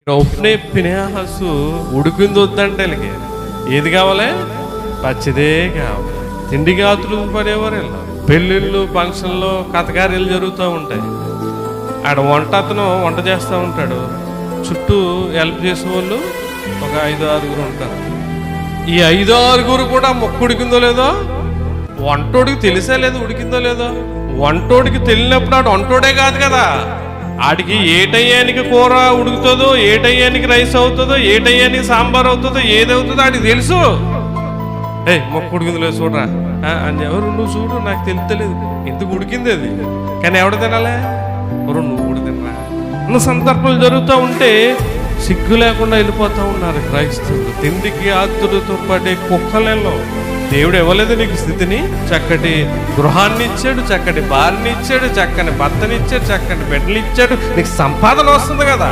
ఒప్పునే ఫినెహాసు ఉడికింది వద్దంటే వీళ్ళకి ఏది కావాలి? పచ్చిదే కావాలి. తిండి గాతులు పడేవారు ఇలా. పెళ్ళిళ్ళు ఫంక్షన్లో కథకార్యాలు జరుగుతూ ఉంటాయి. ఆడ వంట అతను వంట చేస్తూ ఉంటాడు, చుట్టూ హెల్ప్ చేసే వాళ్ళు ఒక 5-6 ఉంటారు. ఈ 5-6 కూడా మొక్కు ఉడికిందో లేదో వంటోడికి తెలిసే లేదు, ఉడికిందో లేదో. వంటోడికి తెలియనప్పుడు ఆడు వంటోడే కాదు కదా, ఆడికి ఏ టయ్యానికి కూర ఉడుకుతుందో, ఏ టయ్యానికి రైస్ అవుతుందో, ఏ టయ్యానికి సాంబార్ అవుతుందో, ఏదవుతుందో ఆడికి తెలుసు. మొక్కు ఉడికింది లేదు చూడరా అని ఎవరు నువ్వు చూడు, నాకు తెలుస్తలేదు ఎందుకు ఉడికింది అది. కానీ ఎవడు తినాలే? ఎవరు నువ్వు కూడా తినరా అన్న సందర్భాలు జరుగుతూ ఉంటే సిగ్గు లేకుండా వెళ్ళిపోతూ ఉన్నారు క్రైస్తవులు. తిండికి ఆతురుతో పడే కుక్కలలో దేవుడు ఇవ్వలేదు నీకు స్థితిని. చక్కటి గృహాన్ని ఇచ్చాడు, చక్కటి భార్యని ఇచ్చాడు, చక్కని భర్తని ఇచ్చాడు, చక్కని బిడ్డలు ఇచ్చాడు, నీకు సంపాదన వస్తుంది కదా.